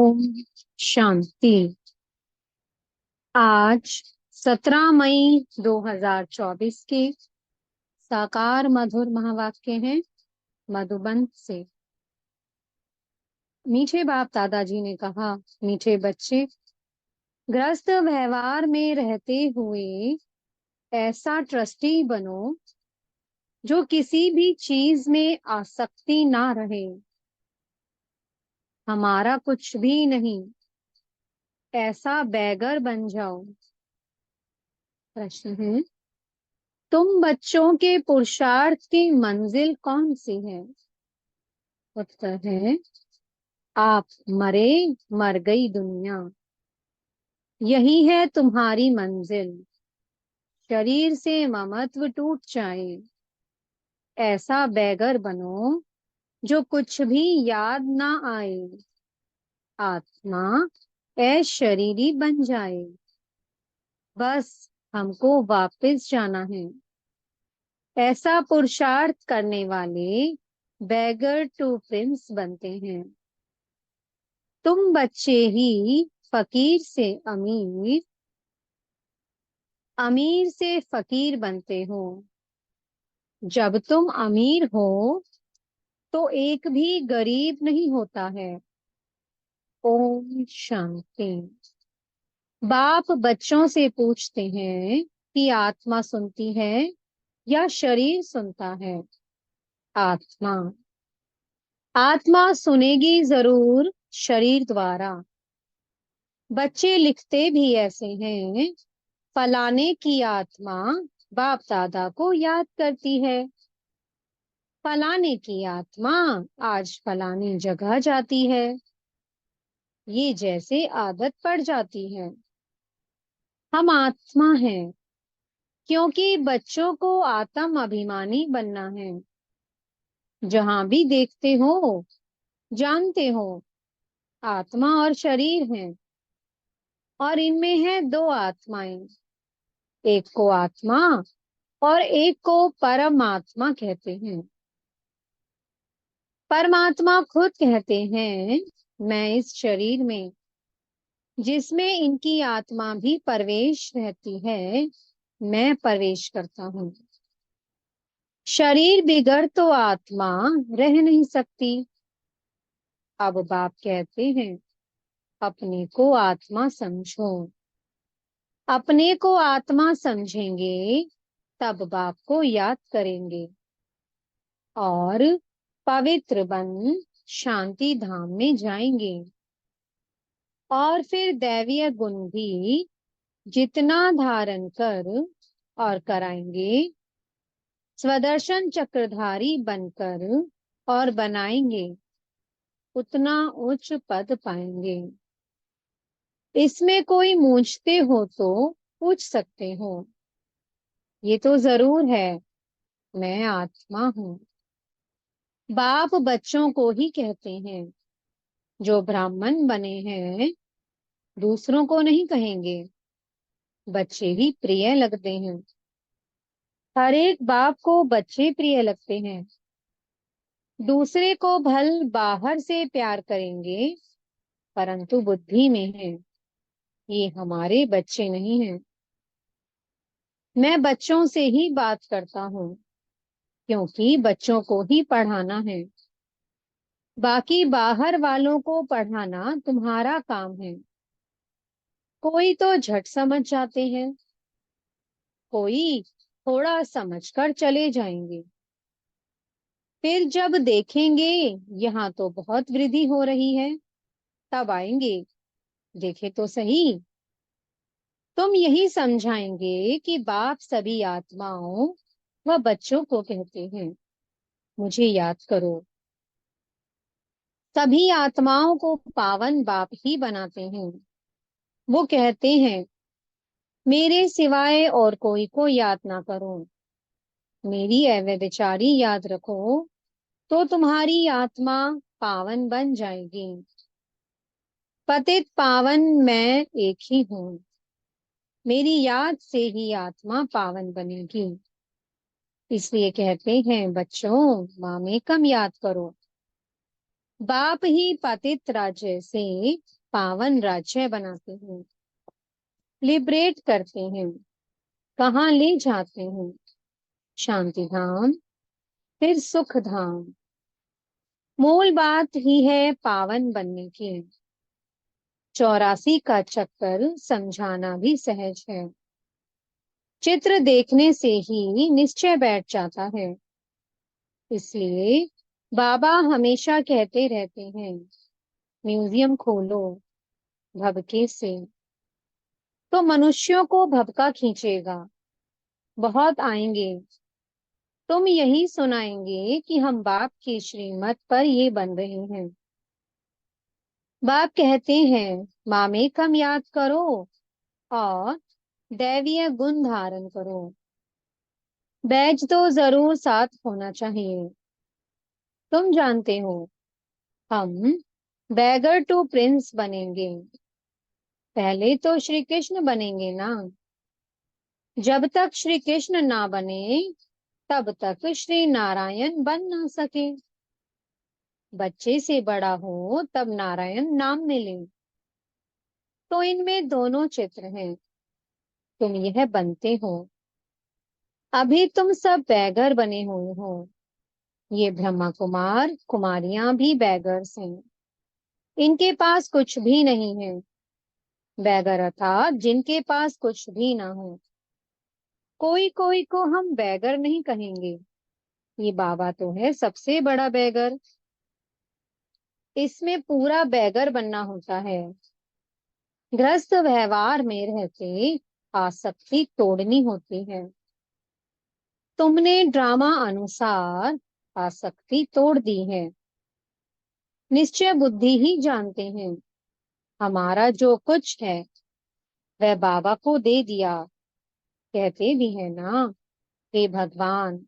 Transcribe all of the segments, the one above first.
ओम शांति। आज 17 मई 2024 के साकार मधुर महावाक्य हैं मधुबन से। मीठे बाप दादाजी ने कहा, मीठे बच्चे, ग्रस्त व्यवहार में रहते हुए ऐसा ट्रस्टी बनो जो किसी भी चीज में आसक्ति ना रहे। हमारा कुछ भी नहीं, ऐसा बैगर बन जाओ। प्रश्न है, तुम बच्चों के पुरुषार्थ की मंजिल कौन सी है? उत्तर है, आप मरे, मर गई दुनिया, यही है तुम्हारी मंजिल। शरीर से ममत्व टूट जाए, ऐसा बैगर बनो जो कुछ भी याद ना आए। आत्मा शरीरी बन जाए, बस हमको वापस जाना है। ऐसा पुरुषार्थ करने वाले बैगर टू प्रिंस बनते हैं। तुम बच्चे ही फकीर से अमीर, अमीर से फकीर बनते हो। जब तुम अमीर हो तो एक भी गरीब नहीं होता है। ओम शांति। बाप बच्चों से पूछते हैं कि आत्मा सुनती है या शरीर सुनता है? आत्मा। आत्मा सुनेगी जरूर, शरीर द्वारा। बच्चे लिखते भी ऐसे हैं, फलाने की आत्मा बाप दादा को याद करती है। फलाने की आत्मा आज फलानी जगह जाती है। ये जैसे आदत पड़ जाती है। हम आत्मा हैं क्योंकि बच्चों को आत्म अभिमानी बनना है। जहां भी देखते हो, जानते हो, आत्मा और शरीर हैं, और इनमें है दो आत्माएं। एक को आत्मा और एक को परमात्मा कहते हैं। परमात्मा खुद कहते हैं, मैं इस शरीर में जिसमें इनकी आत्मा भी प्रवेश रहती है, मैं प्रवेश करता हूँ। शरीर बिगड़ तो आत्मा रह नहीं सकती। अब बाप कहते हैं, अपने को आत्मा समझो। अपने को आत्मा समझेंगे तब बाप को याद करेंगे और पवित्र बन शांति धाम में जाएंगे। और फिर दैवीय गुण भी जितना धारण कर और कराएंगे, स्वदर्शन चक्रधारी बनकर और बनाएंगे, उतना उच्च पद पाएंगे। इसमें कोई पूछते हो तो पूछ सकते हो, ये तो जरूर है, मैं आत्मा हूँ। बाप बच्चों को ही कहते हैं, जो ब्राह्मण बने हैं दूसरों को नहीं कहेंगे। बच्चे ही प्रिय लगते हैं। हर एक बाप को बच्चे प्रिय लगते हैं। दूसरे को भल बाहर से प्यार करेंगे, परंतु बुद्धि में है, ये हमारे बच्चे नहीं हैं। मैं बच्चों से ही बात करता हूँ क्योंकि बच्चों को ही पढ़ाना है। बाकी बाहर वालों को पढ़ाना तुम्हारा काम है। कोई तो झट समझ जाते हैं, कोई थोड़ा समझकर चले जाएंगे। फिर जब देखेंगे यहाँ तो बहुत वृद्धि हो रही है, तब आएंगे, देखे तो सही। तुम यही समझाएंगे कि बाप सभी आत्माओं व बच्चों को कहते हैं, मुझे याद करो। सभी आत्माओं को पावन बाप ही बनाते हैं। वो कहते हैं, मेरे सिवाय और कोई को याद ना करो, मेरी अव्यभिचारी याद रखो, तो तुम्हारी आत्मा पावन बन जाएगी। पतित पावन मैं एक ही हूँ, मेरी याद से ही आत्मा पावन बनेगी। इसलिए कहते हैं, बच्चों माँ में कम याद करो। बाप ही पतित राज्य से पावन राज्य बनाते हैं, लिबरेट करते हैं, कहाँ ले जाते हैं? शांति धाम, फिर सुख धाम। मूल बात ही है पावन बनने की। 84 का चक्कर समझाना भी सहज है। चित्र देखने से ही निश्चय बैठ जाता है। इसलिए बाबा हमेशा कहते रहते हैं, म्यूजियम खोलो भभके से, तो मनुष्यों को भभका खींचेगा। बहुत आएंगे। तुम यही सुनाएंगे कि हम बाप की श्रीमत पर ये बन रहे हैं। बाप कहते हैं, मामेकम याद करो और दैवीय गुण धारण करो। बैज तो जरूर साथ होना चाहिए। तुम जानते हो, हम बैगर टू प्रिंस बनेंगे। पहले तो श्री कृष्ण बनेंगे ना। जब तक श्री कृष्ण ना बने तब तक श्री नारायण बन ना सके। बच्चे से बड़ा हो तब नारायण नाम मिले। तो इनमें दोनों चित्र हैं। तुम यह बनते हो। अभी तुम सब बैगर बने हुए हो। ये ब्रह्मा कुमार कुमारियां भी बैगर्स हैं। इनके पास कुछ भी नहीं है। बैगर अर्थात जिनके पास कुछ भी ना हो। कोई कोई को हम बैगर नहीं कहेंगे। ये बाबा तो है सबसे बड़ा बैगर। इसमें पूरा बैगर बनना होता है। गृहस्थ व्यवहार में रहते आसक्ति तोड़नी होती है। तुमने ड्रामा अनुसार आसक्ति तोड़ दी है। निश्चय बुद्धि ही जानते हैं, हमारा जो कुछ है वह बाबा को दे दिया। कहते भी है ना, हे भगवान,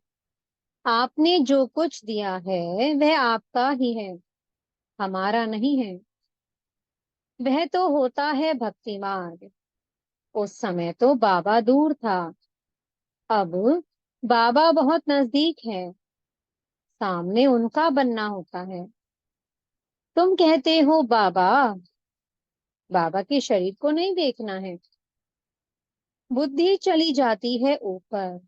आपने जो कुछ दिया है वह आपका ही है, हमारा नहीं है। वह तो होता है भक्ति मार्ग। उस समय तो बाबा दूर था, अब बाबा बहुत नजदीक है। सामने उनका बनना होता है। तुम कहते हो बाबा, बाबा के शरीर को नहीं देखना है। बुद्धि चली जाती है ऊपर।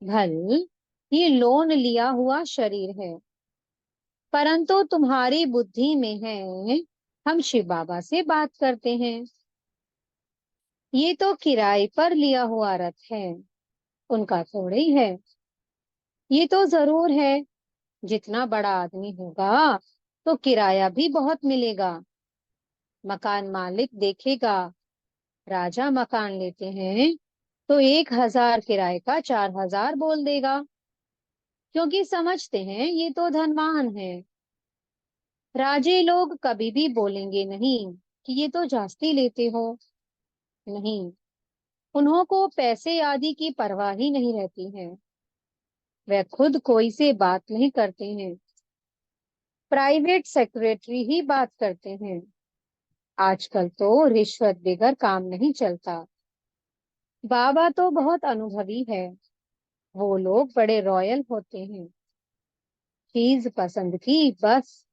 भल ये लोन लिया हुआ शरीर है, परंतु तुम्हारी बुद्धि में है हम शिव बाबा से बात करते हैं। ये तो किराए पर लिया हुआ रथ है, उनका थोड़े ही है। ये तो जरूर है, जितना बड़ा आदमी होगा तो किराया भी बहुत मिलेगा। मकान मालिक देखेगा, राजा मकान लेते हैं तो 1,000 किराए का 4,000 बोल देगा, क्योंकि समझते हैं ये तो धनवान है। राजे लोग कभी भी बोलेंगे नहीं कि ये तो जास्ती लेते हो। नहीं, उन्हों को पैसे आदि की परवाह ही नहीं रहती है। वह खुद कोई से बात नहीं करते हैं, प्राइवेट सेक्रेटरी ही बात करते हैं। आजकल तो रिश्वत बगैर काम नहीं चलता। बाबा तो बहुत अनुभवी है। वो लोग बड़े रॉयल होते हैं। चीज पसंद की बस,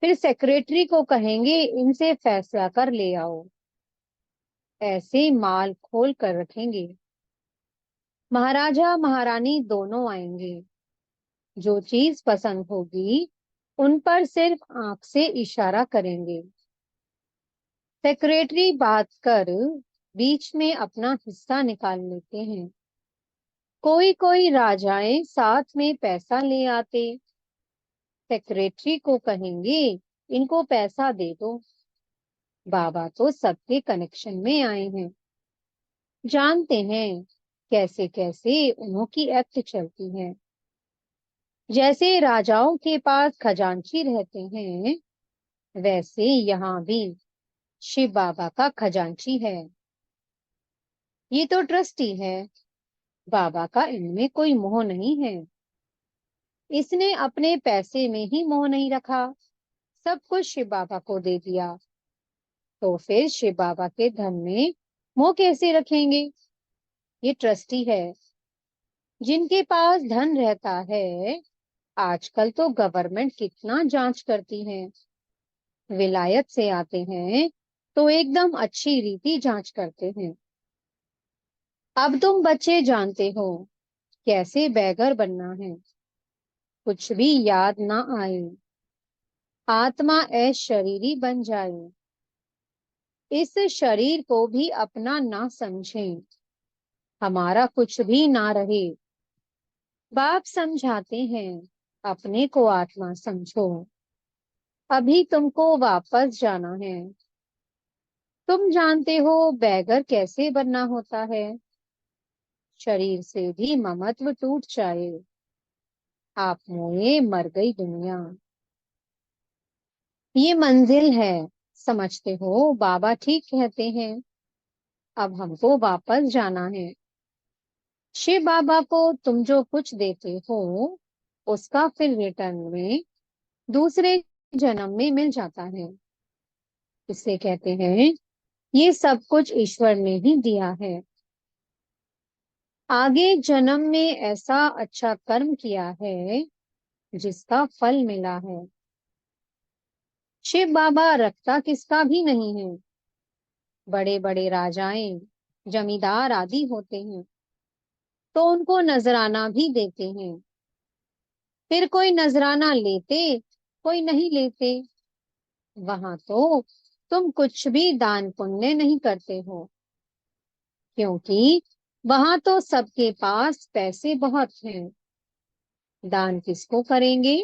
फिर सेक्रेटरी को कहेंगे इनसे फैसला कर ले आओ। ऐसे माल खोल कर रखेंगे। महाराजा महारानी दोनों आएंगे। जो चीज पसंद होगी उन पर सिर्फ आंख से इशारा करेंगे। सेक्रेटरी बात कर बीच में अपना हिस्सा निकाल लेते हैं। कोई कोई राजाएं साथ में पैसा ले आते। सेक्रेटरी को कहेंगे इनको पैसा दे दो। बाबा तो सबके कनेक्शन में आए हैं, जानते हैं कैसे कैसे उन्हों की एक्ट चलती है। जैसे राजाओं के पास खजांची रहते हैं, वैसे यहाँ भी शिव बाबा का खजांची है। ये तो ट्रस्टी है। बाबा का इनमें कोई मोह नहीं है। इसने अपने पैसे में ही मोह नहीं रखा, सब कुछ शिव बाबा को दे दिया। तो फिर शिव बाबा के धन में मोह कैसे रखेंगे? ये ट्रस्टी है। जिनके पास धन रहता है, आजकल तो गवर्नमेंट कितना जांच करती है। विलायत से आते हैं तो एकदम अच्छी रीति जांच करते हैं। अब तुम बच्चे जानते हो कैसे बैगर बनना है। कुछ भी याद ना आए, आत्मा ऐश शरीरी बन जाए, इस शरीर को भी अपना ना समझें, हमारा कुछ भी ना रहे। बाप समझाते हैं अपने को आत्मा समझो, अभी तुमको वापस जाना है। तुम जानते हो बैगर कैसे बनना होता है। शरीर से भी ममत्व टूट जाए, आप मोए मर गई दुनिया। ये मंजिल है, समझते हो बाबा ठीक कहते हैं। अब हमको वापस जाना है। शिव बाबा को तुम जो कुछ देते हो उसका फिर रिटर्न में दूसरे जन्म में मिल जाता है। इसे कहते हैं ये सब कुछ ईश्वर ने ही दिया है। आगे जन्म में ऐसा अच्छा कर्म किया है जिसका फल मिला है। शिव बाबा रखता किसका भी नहीं है। बड़े बड़े राजाएं, जमींदार आदि होते हैं तो उनको नजराना भी देते हैं। फिर कोई नजराना लेते, कोई नहीं लेते। वहां तो तुम कुछ भी दान पुण्य नहीं करते हो, क्योंकि वहां तो सबके पास पैसे बहुत हैं। दान किसको करेंगे।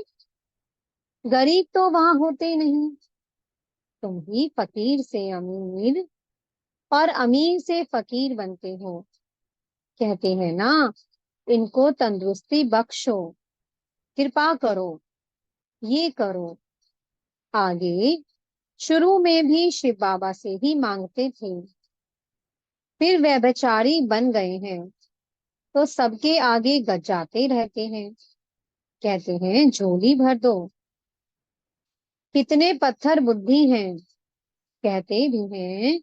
गरीब तो वहां होते नहीं। तुम ही फकीर से अमीर और अमीर से फकीर बनते हो। कहते हैं ना, इनको तंदुरुस्ती बख्शो, कृपा करो, ये करो। आगे शुरू में भी शिव बाबा से ही मांगते थे। फिर वे बेचारी बन गए हैं तो सबके आगे गजाते रहते हैं। कहते हैं झोली भर दो। कितने पत्थर बुद्धि हैं। कहते भी हैं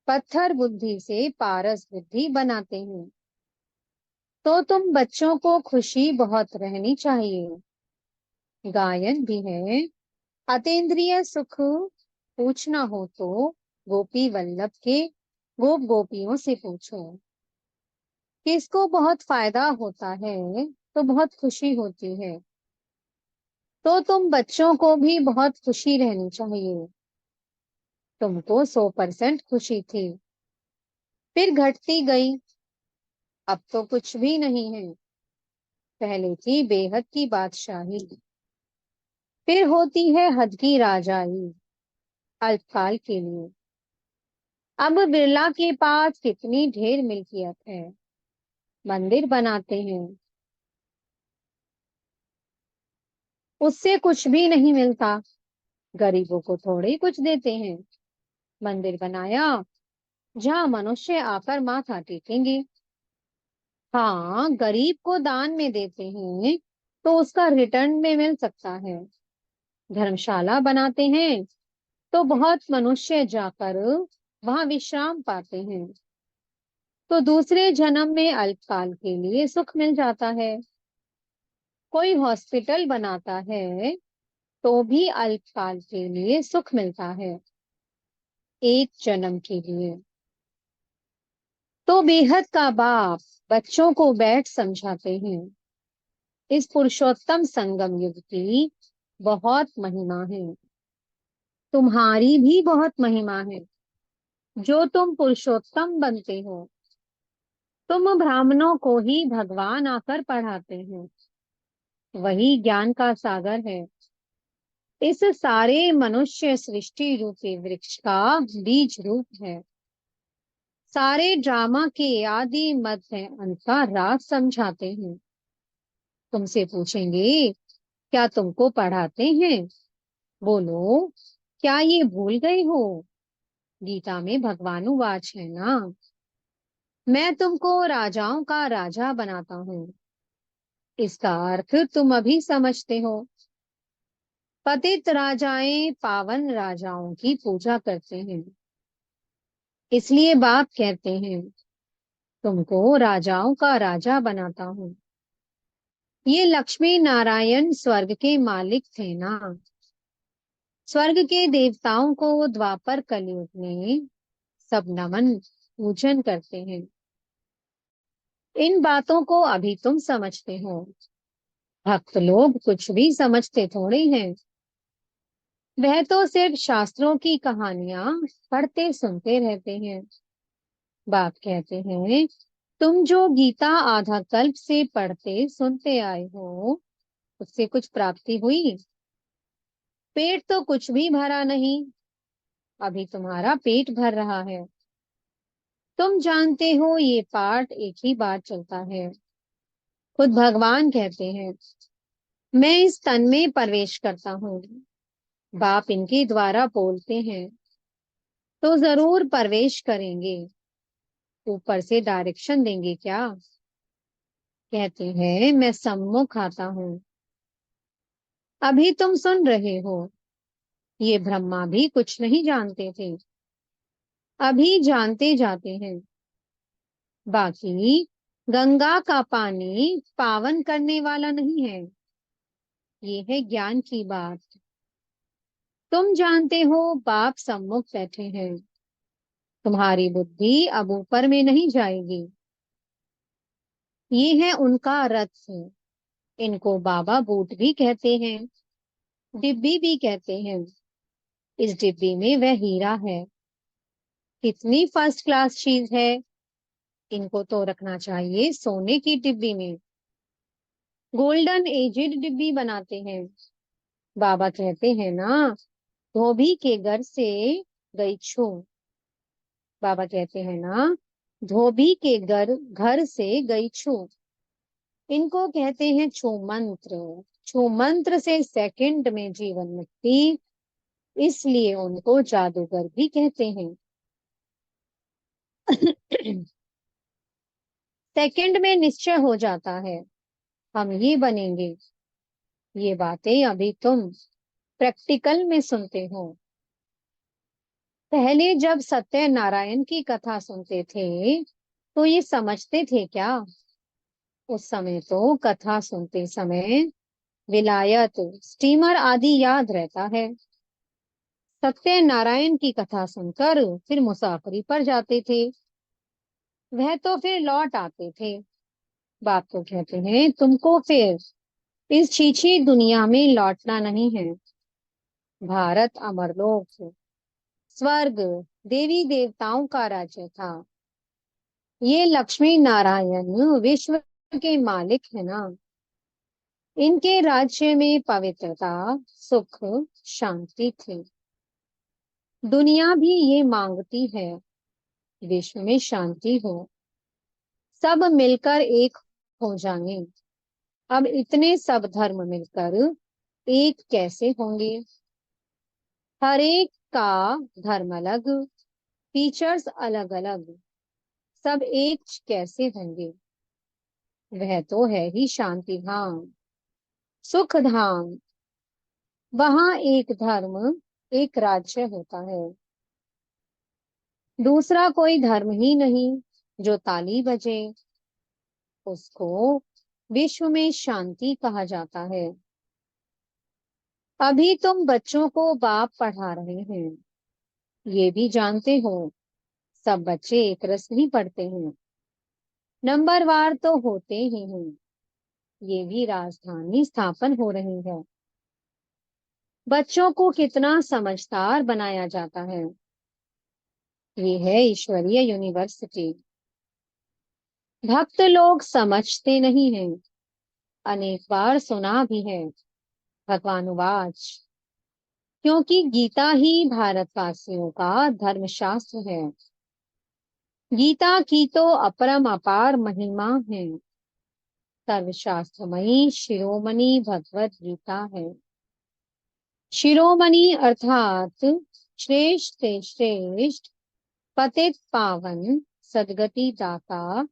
पत्थर बुद्धि से पारस बुद्धि बनाते हैं। तो तुम बच्चों को खुशी बहुत रहनी चाहिए। गायन भी है, अतीन्द्रिय सुख पूछना हो तो गोपी वल्लभ के गोप गोपियों से पूछो। किसको बहुत फायदा होता है तो बहुत खुशी होती है। तो तुम बच्चों को भी बहुत खुशी रहनी चाहिए। तुमको 100% खुशी थी, फिर घटती गई, अब तो कुछ भी नहीं है। पहले थी बेहद की बादशाही, फिर होती है हद की राजाई, अल्पकाल के लिए। अब बिरला के पास कितनी ढेर मिल्कियत है, मंदिर बनाते हैं, उससे कुछ भी नहीं मिलता। गरीबों को थोड़े ही कुछ देते हैं। मंदिर बनाया जहाँ मनुष्य आकर माथा टेकेंगे। हाँ, गरीब को दान में देते हैं तो उसका रिटर्न में मिल सकता है। धर्मशाला बनाते हैं तो बहुत मनुष्य जाकर वहां विश्राम पाते हैं। तो दूसरे जन्म में अल्पकाल के लिए सुख मिल जाता है। कोई हॉस्पिटल बनाता है तो भी अल्पकाल के लिए सुख मिलता है, एक जन्म के लिए। तो बेहद का बाप बच्चों को बैठ समझाते हैं इस पुरुषोत्तम संगम युग की बहुत महिमा है। तुम्हारी भी बहुत महिमा है जो तुम पुरुषोत्तम बनते हो। तुम ब्राह्मणों को ही भगवान आकर पढ़ाते हो, वही ज्ञान का सागर है। इस सारे मनुष्य सृष्टि रूपी वृक्ष का बीज रूप है। सारे ड्रामा के आदि मध्य अंत का राज समझाते हैं। तुमसे पूछेंगे क्या तुमको पढ़ाते हैं। बोलो, क्या ये भूल गए हो। गीता में भगवानुवाच है ना, मैं तुमको राजाओं का राजा बनाता हूँ। इसका अर्थ तुम अभी समझते हो। पतित राजाएं पावन राजाओं की पूजा करते हैं, इसलिए बाप कहते हैं तुमको राजाओं का राजा बनाता हूँ। ये लक्ष्मी नारायण स्वर्ग के मालिक थे ना, स्वर्ग के देवताओं को द्वापर कलयुग में सब नमन पूजन करते हैं। इन बातों को अभी तुम समझते हो, भक्त लोग कुछ भी समझते थोड़े हैं। वह तो सिर्फ शास्त्रों की कहानियां पढ़ते सुनते रहते हैं। बाप कहते हैं, तुम जो गीता आधा कल्प से पढ़ते सुनते आए हो, उससे कुछ प्राप्ति हुई? पेट तो कुछ भी भरा नहीं, अभी तुम्हारा पेट भर रहा है। तुम जानते हो ये पाठ एक ही बार चलता है। खुद भगवान कहते हैं, मैं इस तन में प्रवेश करता हूँ। बाप इनके द्वारा बोलते हैं तो जरूर प्रवेश करेंगे। ऊपर से डायरेक्शन देंगे क्या? कहते हैं, मैं सम्मुख आता हूँ। अभी तुम सुन रहे हो, ये ब्रह्मा भी कुछ नहीं जानते थे, अभी जानते जाते हैं। बाकी गंगा का पानी पावन करने वाला नहीं है, ये है ज्ञान की बात। तुम जानते हो, बाप सम्मुख बैठे हैं। तुम्हारी बुद्धि अब ऊपर में नहीं जाएगी। ये है उनका रथ। इनको बाबा बूट भी कहते हैं, डिब्बी भी कहते हैं। इस डिब्बी में वह हीरा है। कितनी फर्स्ट क्लास चीज है। इनको तो रखना चाहिए सोने की डिब्बी में। गोल्डन एजेड डिब्बी बनाते हैं। बाबा कहते हैं ना, धोबी के घर से गई छू। बाबा कहते हैं ना, धोबी के घर घर से गई छू। इनको कहते हैं छू मंत्र। छू मंत्र से सेकंड में जीवन मुक्ति, इसलिए उनको जादूगर भी कहते हैं। सेकंड में निश्चय हो जाता है, हम ये बनेंगे। ये बातें अभी तुम प्रैक्टिकल में सुनते हो। पहले जब सत्य नारायण की कथा सुनते थे तो ये समझते थे क्या? उस समय तो कथा सुनते समय विलायत, स्टीमर आदि याद रहता है। सत्य नारायण की कथा सुनकर फिर मुसाफरी पर जाते थे। वह तो फिर लौट आते थे। बाप तो कहते हैं, तुमको फिर इस छीछी दुनिया में लौटना नहीं है। भारत अमरलोक, स्वर्ग, देवी देवताओं का राज्य था। ये लक्ष्मी नारायण विश्व के मालिक है ना। इनके राज्य में पवित्रता, सुख, शांति थी। दुनिया भी ये मांगती है, विश्व में शांति हो, सब मिलकर एक हो जाएं। अब इतने सब धर्म मिलकर एक कैसे होंगे? हर एक का धर्म अलग, फीचर्स अलग अलग, सब एक कैसे होंगे? वह तो है ही शांति धाम, सुख धाम। वहां एक धर्म, एक राज्य होता है, दूसरा कोई धर्म ही नहीं। जो ताली बजे उसको विश्व में शांति कहा जाता है। अभी तुम बच्चों को बाप पढ़ा रहे हैं, ये भी जानते हो सब बच्चे एक रस नहीं पढ़ते हैं, नंबरवार तो होते ही हैं। ये भी राजधानी स्थापन हो रही है। बच्चों को कितना समझदार बनाया जाता है। ये है ईश्वरीय यूनिवर्सिटी। भक्त लोग समझते नहीं हैं, अनेक बार सुना भी है। भगवानुवाच, क्योंकि गीता ही भारतवासियों का धर्मशास्त्र है। गीता की तो अपरम अपार महिमा है। सर्वशास्त्रमयी शिरोमणि भगवत गीता है। शिरोमणि अर्थात श्रेष्ठ से श्रेष्ठ, पतित पावन, सदगति दाता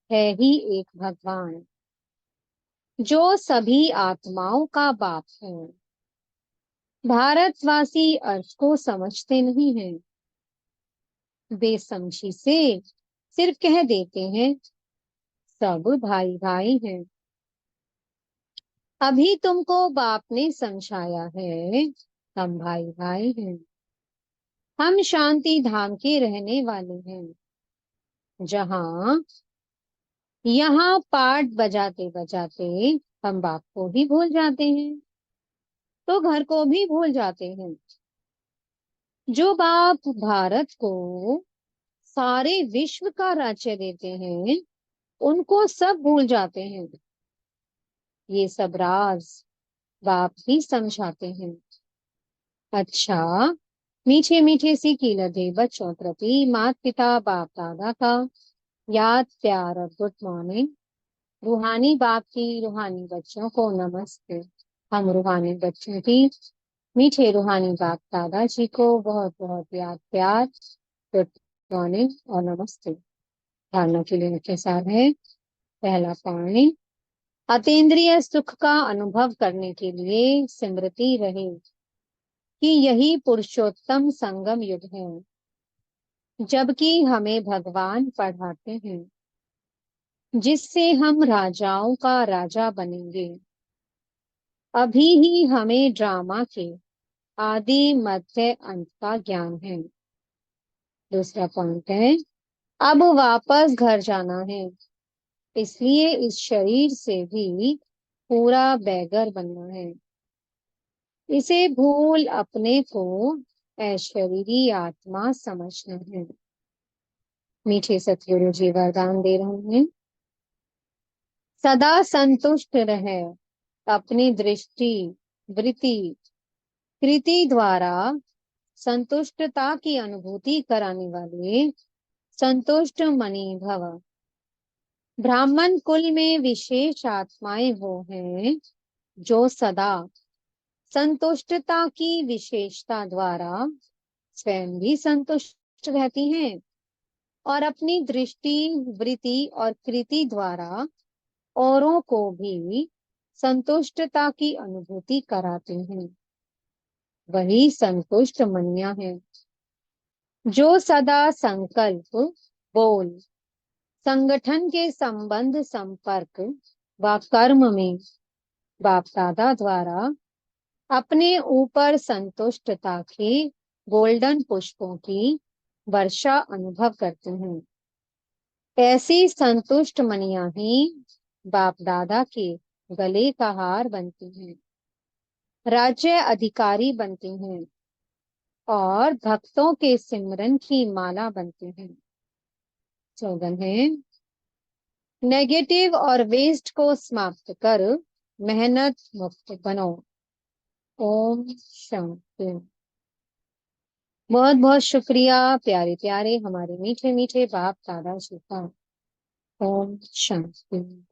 है ही एक भगवान, जो सभी आत्माओं का बाप है। भारतवासी अर्थ को समझते नहीं हैं, बेसमझी से सिर्फ कह देते हैं सब भाई भाई हैं। अभी तुमको बाप ने समझाया है, हम भाई भाई हैं। हम शांति धाम के रहने वाले हैं, जहाँ यहाँ पाठ बजाते बजाते हम बाप को भी भूल जाते हैं, तो घर को भी भूल जाते हैं। जो बाप भारत को सारे विश्व का राज्य देते हैं, उनको सब भूल जाते हैं। ये सब राज बाप ही समझाते हैं। अच्छा, मीठे मीठे सी की लगे बच्चों प्रति माता पिता बाप दादा का याद प्यार और गुड मॉर्निंग। रूहानी बाप की रूहानी बच्चों को नमस्ते। हम रूहानी बच्चों की मीठे रूहानी बाप दादा जी को बहुत बहुत याद प्यार, गुड मॉर्निंग और नमस्ते। धारणा के लिए मुख्य सार है। पहला पॉइंट, अतीन्द्रिय सुख का अनुभव करने के लिए स्मृति रहे कि यही पुरुषोत्तम संगम युग है, जबकि हमें भगवान पढ़ाते हैं जिससे हम राजाओं का राजा बनेंगे। अभी ही हमें ड्रामा के आदि मध्य अंत का ज्ञान है। दूसरा पॉइंट है, अब वापस घर जाना है, इसलिए इस शरीर से भी पूरा बैगर बनना है। इसे भूल अपने को ऐश्वरी आत्मा समझना है। मीठे सतगुरु जी वरदान दे रहे हैं, सदा संतुष्ट रहे। अपनी दृष्टि वृत्ति कृति द्वारा संतुष्टता की अनुभूति कराने वाले संतुष्ट मणि भव। ब्राह्मण कुल में विशेष आत्माएं वो हैं जो सदा संतुष्टता की विशेषता द्वारा स्वयं भी संतुष्ट रहती हैं और अपनी दृष्टि वृत्ति और कृति द्वारा औरों को भी संतुष्टता की अनुभूति कराते हैं। वही संतुष्ट मनिया है जो सदा संकल्प बोल संगठन के संबंध संपर्क व कर्म में बाप दादा द्वारा अपने ऊपर संतुष्टता के गोल्डन पुष्पों की वर्षा अनुभव करते हैं। ऐसी संतुष्ट मनिया ही बाप दादा के गले का हार बनती हैं, राज्य अधिकारी बनती हैं और भक्तों के सिमरन की माला बनती हैं। स्लोगन है, नेगेटिव और वेस्ट को समाप्त कर मेहनत मुक्त बनो। ओम शांति। बहुत बहुत शुक्रिया प्यारे प्यारे हमारे मीठे मीठे बाप दादा जी का। ओम शांति।